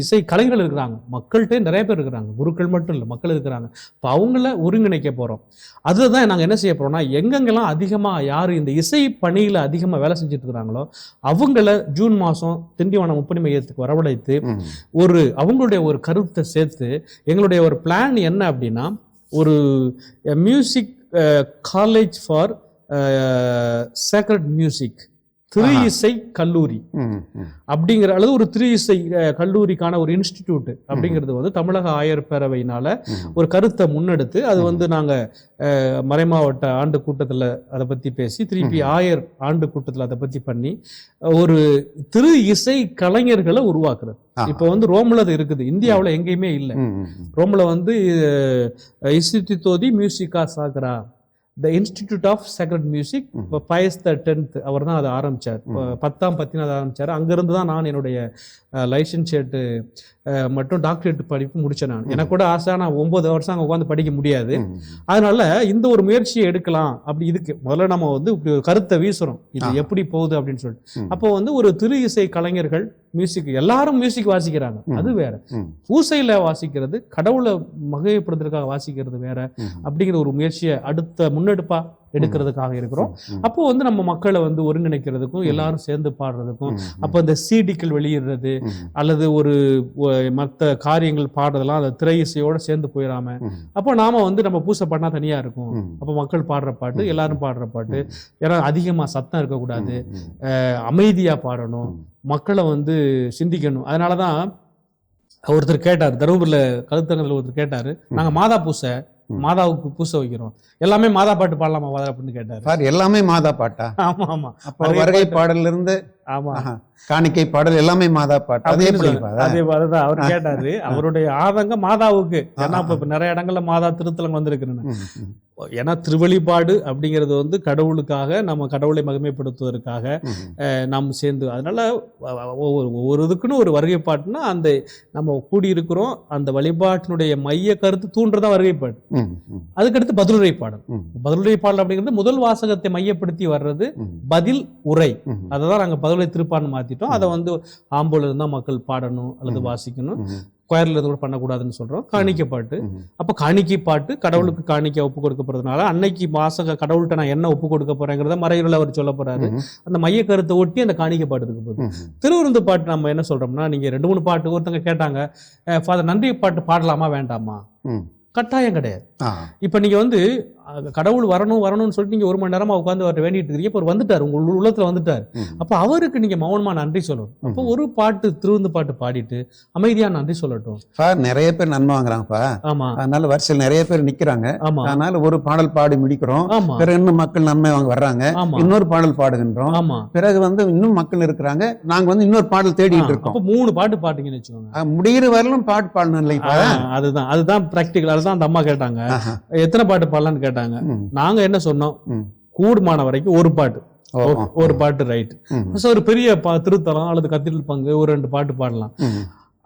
இசை கலைஞர்கள் இருக்கிறாங்க, மக்கள்கிட்ட நிறைய பேர் இருக்கிறாங்க, குருக்கள் மட்டும் இல்லை மக்கள் இருக்கிறாங்க. இப்போ அவங்கள ஒருங்கிணைக்க போறோம். அதுதான் நாங்க என்ன செய்ய போறோம்னா, எங்கெங்கெல்லாம் அதிகமா யாரு இந்த இசை பணியில அதிகமா வேலை செஞ்சுட்டு இருக்கிறாங்களோ அவங்கள ஜூன் மாசம் திண்டிவனம் முப்பணி மையத்துக்கு வரவழைத்து அவங்களுடைய ஒரு கருத்தை சேர்த்து எங்களுடைய ஒரு பிளான் என்ன அப்படின்னா, ஒரு music college for sacred music, திரு இசை கல்லூரி அப்படிங்கிற அல்லது ஒரு திரு இசை கல்லூரிக்கான ஒரு இன்ஸ்டிடியூட் அப்படிங்கிறது வந்து தமிழக ஆயர் பேரவையினால ஒரு கருத்தை முன்னெடுத்து அது வந்து நாங்க மறைமாவட்ட ஆண்டு கூட்டத்துல அதை பத்தி பேசி திருப்பி ஆயர் ஆண்டு கூட்டத்துல அதை பத்தி பண்ணி ஒரு திரு இசை கலைஞர்களை உருவாக்குறது. இப்ப வந்து ரோம்ல அது இருக்குது, இந்தியாவுல எங்கேயுமே இல்லை. ரோம்ல வந்து institute Musica Sacra, the institute of sacred music, Pius the 10th அவர் தான் அதை ஆரம்பித்தார், 10ஆம் 10வது ஆரம்பித்தார். அங்கேருந்து தான் நான் என்னுடைய லைசன்ஷியேட்டு மற்றும் டாக்டரேட் படிப்பு முடித்தேன். நான் எனக்கு கூட ஆசை, நான் 9 வருஷம் அங்கே உட்காந்து படிக்க முடியாது, அதனால இந்த ஒரு முயற்சியை எடுக்கலாம். அப்படி இதுக்கு முதல்ல நம்ம வந்து இப்படி ஒரு கருத்தை வீசுறோம், இது எப்படி போகுது அப்படின்னு சொல்லிட்டு. அப்போ வந்து ஒரு திரு இசை கலைஞர்கள் மியூசிக், எல்லாரும் மியூசிக் வாசிக்கிறாங்க, அது வேற. பூசையில வாசிக்கிறது, கடவுளை மகிமைப்படுத்துறதுக்காக வாசிக்கிறது வேற அப்படிங்கிற ஒரு முயற்சியை அடுத்த முன்னெடுப்பா எடுக்கிறதுக்காக இருக்கிறோம். அப்போ வந்து நம்ம மக்களை வந்து ஒருங்கிணைக்கிறதுக்கும் எல்லாரும் சேர்ந்து பாடுறதுக்கும், அப்போ இந்த சிடிக்கள் வெளியிடுறது அல்லது ஒரு மற்ற காரியங்கள் பாடுறதெல்லாம் அந்த திரை இசையோட சேர்ந்து போயிடாம, அப்போ நாம வந்து நம்ம பூசை பண்ணா தனியா இருக்கும், அப்போ மக்கள் பாடுற பாட்டு எல்லாரும் பாடுற பாட்டு, ஏன்னா அதிகமா சத்தம் இருக்கக்கூடாது, அமைதியா பாடணும், மக்களை வந்து சிந்திக்கணும். அதனாலதான் ஒருத்தர் கேட்டார், தருமபுரியில கருத்தரங்கத்தில் ஒருத்தர் கேட்டாரு, நாங்க மாதா பூசை, மாதாவுக்கு பூசை வைக்கிறோம், எல்லாமே மாதா பாட்டு பாடலாமா அப்படின்னு கேட்டாரு. சார் எல்லாமே மாதா பாட்டா? ஆமா ஆமா, அப்ப வருகை பாடல்ல இருந்து ஆமா காணிக்கை பாடல் எல்லாமே மாதா பாட்டு, அதுதான் அவர் கேட்டாரு. அவருடைய ஆதங்கம் மாதாவுக்கு, ஏன்னா இப்ப நிறைய இடங்கள்ல மாதா திருத்தலம் வந்திருக்குன்னு. ஏன்னா திருவழிபாடு அப்படிங்கிறது வந்து கடவுளுக்காக, நம்ம கடவுளை மகிமைப்படுத்துவதற்காக நாம் சேர்ந்து, அதனால ஒவ்வொரு இதுக்குன்னு ஒரு வருகைப்பாட்டுனா அந்த நம்ம கூடியிருக்கிறோம், அந்த வழிபாட்டினுடைய மைய கருத்து தூண்டுறதா வருகைப்பாடு. அதுக்கடுத்து பதிலுரை பாடல். பதிலுரை பாடல் அப்படிங்கிறது முதல் வாசகத்தை மையப்படுத்தி வர்றது பதில் உரை, அதான் நாங்க பதிலுரை திருப்பான்னு மாத்திட்டோம். அதை வந்து ஆம்போல இருந்தா மக்கள் பாடணும் அல்லது வாசிக்கணும், கொயர்ல இருந்து கூட பண்ணக்கூடாதுன்னு சொல்றோம். காணிக்கை பாட்டு, அப்ப காணிக்கை பாட்டு கடவுளுக்கு காணிக்கை ஒப்பு கொடுக்கப்படுறதுனால அன்னைக்கு மாச கடவுள்கிட்ட நான் என்ன ஒப்பு கொடுக்க போறேங்கிறத மறையுள்ள அவர் சொல்ல போறாரு. அந்த மைய கருத்தை ஒட்டி அந்த காணிக்கை பாட்டு இருக்க போகுது. திருவிருந்து பாட்டு நம்ம என்ன சொல்றோம்னா, நீங்க 2-3 பாட்டு, ஒருத்தங்க கேட்டாங்க, ஃபாதர் நன்றி பாட்டு பாடலாமா வேண்டாமா? கட்டாயம் கிடையாது. இப்ப நீங்க வந்து கடவுள் வரணும்னு சொல்லிட்டு நீங்க 1 மணி நேரமா உட்காந்து அவர்கிட்ட வேண்டிட்டு இருக்கீங்க, இப்போ வந்துட்டாரு, உங்க உள்ளத்துல வந்துட்டாரு, அப்ப அவருக்கு நீங்க மௌனமா நன்றி சொல்லணும். அப்போ ஒரு பாட்டு திருவிருந்து பாட்டு பாடிட்டு அமைதியா நன்றி சொல்லட்டும். நிறைய பேர் நன்மை வாங்குறாங்கப்பா. ஆமா, அதனால வரிசையில் நிறைய பேர் நிக்கிறாங்க. ஆமா, அதனால ஒரு பாடல் பாடி முடிக்கிறோம், ஆமா, பிறகு இன்னும் மக்கள் நன்மை வாங்க வர்றாங்க, இன்னொரு பாடல் பாடுகின்றோம், ஆமா, பிறகு வந்து இன்னும் மக்கள் இருக்கிறாங்க, நாங்க வந்து இன்னொரு பாடல் தேடிட்டு இருக்கோம். அப்போ 3 பாட்டு பாட்டீங்கன்னு வச்சுக்கோங்க, முடிகிற வரலும் பாட்டு பாடணும் இல்லைப்பா? அதுதான் பிராக்டிகல். அதுதான் அந்த அம்மா கேட்டாங்க, எத்தனை பாட்டு பாடலான்னு கேட்டாங்க. நாங்க என்ன சொன்னோம், கூடுமான வரைக்கும் ஒரு பாட்டு ரைட். ஒரு பெரிய திருத்தலம் அல்லது கத்தீட்ரல் பங்கு ஒரு 2 பாட்டு பாடலாம்.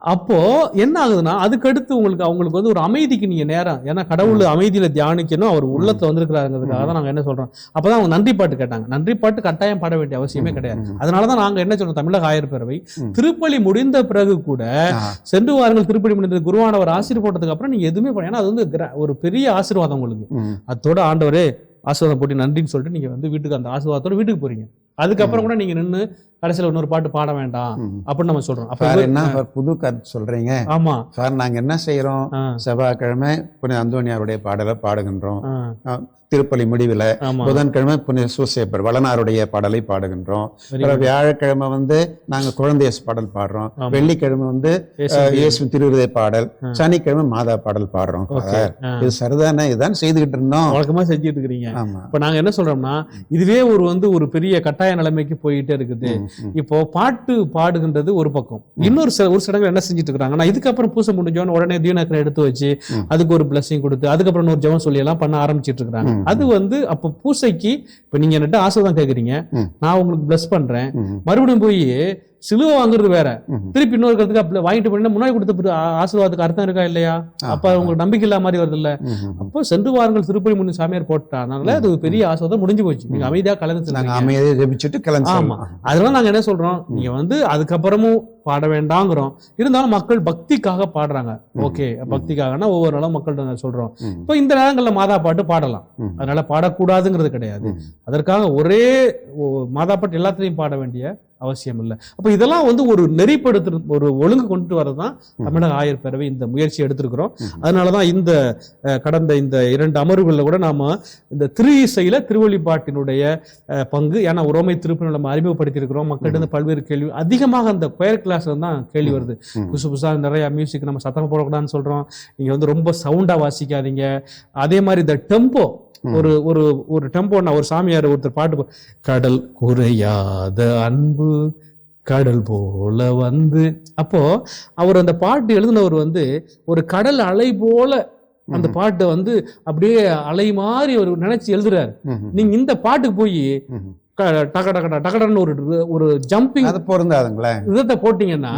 அப்போ என்ன ஆகுதுன்னா, அதுக்கடுத்து அவங்களுக்கு வந்து ஒரு அமைதிக்கு நீங்க நேரம், ஏன்னா கடவுள் அமைதியில தியானிக்கணும், அவர் உள்ளத்துல வந்திருக்கிறாருங்கிறதுக்காக தான் நாங்க என்ன சொல்றோம். அப்பதான் அவங்க நன்றி பாட்டு கேட்டாங்க. நன்றி பாட்டு கட்டாயம் பாட வேண்டிய அவசியமே கிடையாது. அதனாலதான் நாங்க என்ன சொல்றோம், தமிழக ஆயர் பேரவை திருப்பலி முடிந்த பிறகு கூட சென்று வாருங்கள், திருப்பலி முடிந்தது குருவானவர் ஆசீர்வாதத்துக்கு அப்புறம் நீங்க எதுவுமே பண்ண, ஏன்னா அது வந்து ஒரு பெரிய ஆசீர்வாதம் உங்களுக்கு. அதோட ஆண்டவரே ஆசீர்வாதம் போட்டு நன்றின்னு சொல்லிட்டு நீங்க வந்து வீட்டுக்கு அந்த ஆசீர்வாதத்தோட வீட்டுக்கு போறீங்க. அதுக்கப்புறம் கூட நீங்க நின்று கடைசியில் இன்னொரு பாட்டு பாட வேண்டாம் அப்படின்னு நம்ம சொல்றோம். அப்ப என்ன புது கருத்து சொல்றீங்க? ஆமா சார், நாங்க என்ன செய்யறோம், செவ்வாய்க்கிழமை புனித அந்தோனியாருடைய பாடலை பாடுகின்றோம், திருப்பலி முடிவில் ஆமா. புதன்கிழமை புனித சூசேப்பர் வளனாருடைய பாடலை பாடுகின்றோம். Very அப்புறம் வியாழக்கிழமை நாங்க குழந்தை இயேசு பாடல் பாடுறோம். ஆமா. வெள்ளிக்கிழமை இயேசு திருவிதை பாடல், சனிக்கிழமை மாதா பாடல் பாடுறோம். இது சரிதானே, இதுதான் செய்துகிட்டு இருந்தோம், வழக்கமா செஞ்சுட்டு இருக்கிறீங்க. ஆமா. இப்ப நாங்க என்ன சொல்றோம்னா, இதுவே ஒரு பெரிய கட்டாய நிலைமைக்கு போயிட்டே இருக்குது. இப்போ பாட்டு பாடுகின்றது ஒரு பக்கம், இன்னொரு ஒரு சடங்கு என்ன செஞ்சுட்டு இருக்காங்கன்னா, இதுக்கப்புறம் பூசை முடிஞ்சோன்னு உடனே தீனக்கரை எடுத்து வச்சு அதுக்கு ஒரு பிளஸிங் கொடுத்து அதுக்கப்புறம் ஒரு ஜெபம் சொல்லி எல்லாம் பண்ண ஆரம்பிச்சிட்டு இருக்காங்க. அது அப்ப பூசைக்கு இப்ப நீங்க என்கிட்ட ஆசீர்வாதம் கேக்குறீங்க, நான் உங்களுக்கு பிளஸ் பண்றேன், மறுபடியும் போய் சிலுவை வாங்குறது வேற, திருப்பி இன்னொரு கருத்துக்கு வாங்கிட்டு போனா முன்னாடி கொடுத்த ஆசீர்வாதத்துக்கு அர்த்தம் இருக்கா இல்லையா? அப்ப உங்களுக்கு நம்பிக்கை இல்லாத மாதிரி வருது இல்ல? அப்போ சென்று வாருங்கள் திருப்பதி முன்னு சாமியார் போட்டானால அது பெரிய ஆசீர்வாதம் முடிஞ்சு போச்சு. நீங்க அமைதியா கலந்து. ஆமா, அதெல்லாம் நாங்க என்ன சொல்றோம், நீங்க அதுக்கப்புறமும் பாட வேண்டாங்கிறோம். இருந்தாலும் மக்கள் பக்திக்காக பாடுறாங்க. ஓகே, பக்திக்காகனா ஒவ்வொரு நாளும் மக்கள்கிட்ட சொல்றோம். இப்போ இந்த நேரங்கள்ல மாதா பாட்டு பாடலாம், அதனால பாடக்கூடாதுங்கிறது கிடையாது. அதற்காக ஒரே மாதா பாட்டு எல்லாத்துலயும் பாட வேண்டிய அவசியம் இல்லை. அப்ப இதெல்லாம் ஒரு நெறிப்படுத்து ஒரு ஒழுங்கு கொண்டு வரதான் தமிழக ஆயர் பேரவை இந்த முயற்சி எடுத்திருக்கிறோம். அதனாலதான் கடந்த இந்த 2 அமர்வுகளில் கூட நாம இந்த திரு இசையில திருவழிபாட்டினுடைய பங்கு, ஏன்னா உரோமை திருப்பணி நம்ம அறிமுகப்படுத்தி இருக்கிறோம். மக்கள்கிட்ட பல்வேறு கேள்வி அதிகமாக அந்த கொயர் கிளாஸ்ல தான் கேள்வி வருது. புதுசா நிறைய மியூசிக் நம்ம சத்தம் போடக்கூடாதுன்னு சொல்றோம், நீங்க ரொம்ப சவுண்டா வாசிக்காதீங்க. அதே மாதிரி இந்த டெம்போ, ஒரு டெம்போ, ஒரு சாமியார் ஒருத்தர் பாட்டு, கடல் குறையாத அன்பு கடல் போல அப்போ அவர் அந்த பாட்டு எழுதினவர் ஒரு கடல் அலை போல அந்த பாட்டை அப்படியே அலை மாதிரி நினைச்சு எழுதுறாரு. நீங்க இந்த பாட்டுக்கு போய் ஒரு ஜம்பிங் விதத்தை போட்டீங்கன்னா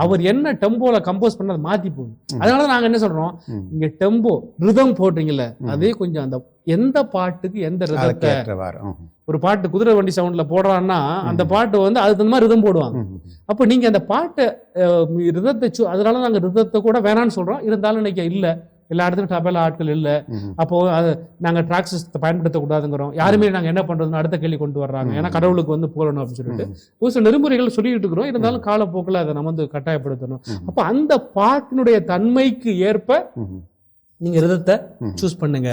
அவர் என்ன டெம்போல கம்போஸ் பண்ண மாத்தி போகுது. அதனால நாங்க என்ன சொல்றோம், இங்க டெம்போ ரிதம் போட்டீங்கல்ல, அதே கொஞ்சம் அந்த எந்த பாட்டுக்கு எந்த ரிதத்தை, ஒரு பாட்டு குதிரை வண்டி சவுண்ட்ல போடுறான்னா அந்த பாட்டு அதுக்கு தகுந்த மாதிரி ரிதம் போடுவாங்க. அப்ப நீங்க அந்த பாட்டை ரிதத்தை, அதனால நாங்க ரிதத்தை கூட வேணான்னு சொல்றோம். இருந்தாலும் இன்னைக்கு இல்ல, எல்லா இடத்துக்கும் தபேலா ஆட்கள் இல்லை. அப்போ நாங்க டிராக் சிஸ்டத்தை பயன்படுத்தக்கூடாதுங்கிறோம். யாருமே நாங்க என்ன பண்றதுன்னு அடுத்த கேள்வி கொண்டு வர்றாங்க. ஏன்னா கடவுளுக்கு போகணும் அப்படின்னு சொல்லிட்டு ஒரு சில நெறிமுறைகள் சொல்லிட்டு இருக்கிறோம். இருந்தாலும் காலப்போக்கில் அதை நம்ம கட்டாயப்படுத்தணும். அப்ப அந்த பாட்டினுடைய தன்மைக்கு ஏற்ப நீங்க ரிதத்தை சூஸ் பண்ணுங்க,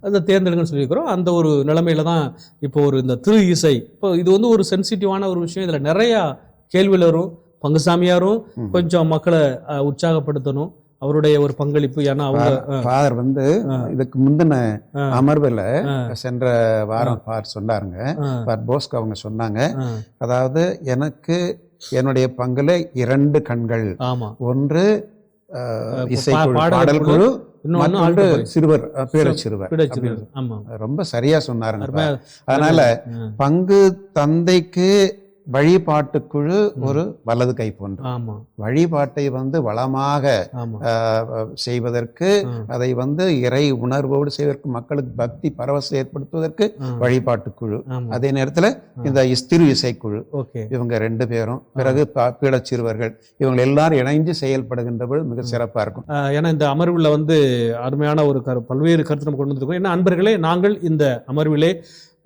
அதை தேர்ந்தெடுங்கன்னு சொல்லியிருக்கிறோம். அந்த ஒரு நிலைமையில தான் இப்போ இந்த திரு இசை, இப்போ இது ஒரு சென்சிட்டிவான ஒரு விஷயம். இதுல நிறைய கேள்வியில் வரும். பங்குசாமியாரும் கொஞ்சம் மக்களை உற்சாகப்படுத்தணும், அவருடைய ஒரு பங்களிப்பு. ஏன்னா ஃபாதர் இதுக்கு முந்தின அமர்வுல சென்ற வாரம் ஃபாதர் சொன்னாருங்க, போஸ்கோ அவங்க சொன்னாங்க, அதாவது எனக்கு என்னுடைய பங்குல 2 கண்கள், ஒன்று இசைக்குழு பாடல் குழு, இன்னொன்று சிறுவர் பேரச்சிறுவர். ரொம்ப சரியா சொன்னாருங்க. அதனால பங்கு தந்தைக்கு வழிபாட்டுக்குழு ஒரு வலது கை போன்று, வழிபாட்டை வளமாக செய்வதற்கு, அதை இறை உணர்வோடு செய்வதற்கு, மக்களுக்கு பக்தி பரவசம் ஏற்படுத்துவதற்கு வழிபாட்டுக்குழு, அதே நேரத்தில் இந்த திரு இசைக்குழு, இவங்க 2 பேரும், பிறகு பீடச்சிறுவர்கள், இவங்க எல்லாரும் இணைஞ்சு செயல்படுகின்ற பொழுது மிக சிறப்பா இருக்கும். ஏன்னா இந்த அமர்வுல அருமையான பல்வேறு கருத்து நம்ம கொண்டு வந்திருக்கோம். ஏன்னா அன்பர்களே, நாங்கள் இந்த அமர்விலே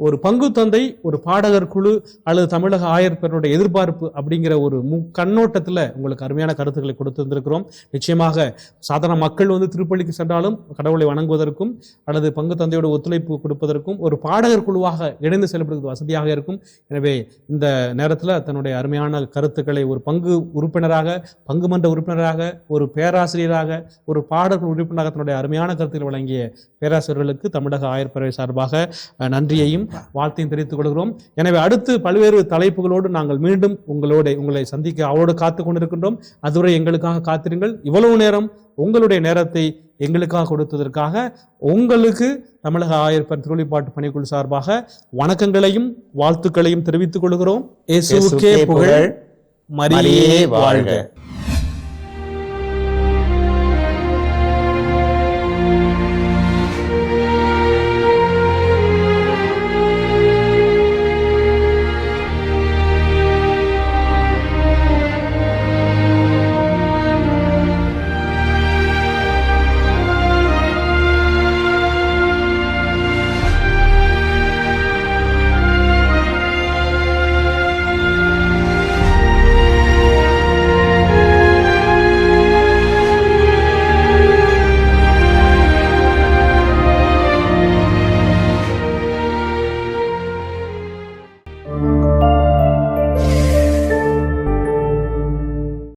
ஒரு பங்கு தந்தை, ஒரு பாடகர் குழு அல்லது தமிழக ஆயர் பேரனுடைய எதிர்பார்ப்பு அப்படிங்கிற ஒரு கண்ணோட்டத்தில் உங்களுக்கு அருமையான கருத்துக்களை கொடுத்திருந்திருக்கிறோம். நிச்சயமாக சாதாரண மக்கள் திருப்பள்ளிக்கு சென்றாலும் கடவுளை வணங்குவதற்கும் அல்லது பங்கு தந்தையோட ஒத்துழைப்பு கொடுப்பதற்கும் ஒரு பாடகர் குழுவாக இணைந்து செயல்படுவது வசதியாக இருக்கும். எனவே இந்த நேரத்தில் தன்னுடைய அருமையான கருத்துக்களை ஒரு பங்கு உறுப்பினராக, பங்கு மன்ற உறுப்பினராக, ஒரு பேராசிரியராக, ஒரு பாடகர் உறுப்பினராக தன்னுடைய அருமையான கருத்துக்களை வழங்கிய பேராசிரியர்களுக்கு தமிழக ஆயர் பேரவை சார்பாக நன்றியையும் வாழ்த்தையும் தெரிவித்துக் கொள்கிறோம். எனவே அடுத்து பல்வேறு தலைப்புகளோடு நாங்கள் மீண்டும் உங்களை சந்திக்க அவளோடு காத்துக் கொண்டிருக்கின்றோம். அதுவரை எங்களுக்காக காத்திருங்கள். இவ்வளவு நேரம் உங்களுடைய நேரத்தை எங்களுக்காக கொடுத்ததற்காக உங்களுக்கு தமிழக ஆயர் திருவழிபாட்டு பணிக்குழு சார்பாக வணக்கங்களையும் வாழ்த்துக்களையும் தெரிவித்துக் கொள்கிறோம். இயேசுவுக்கே புகழ், மரியே வாழ்க.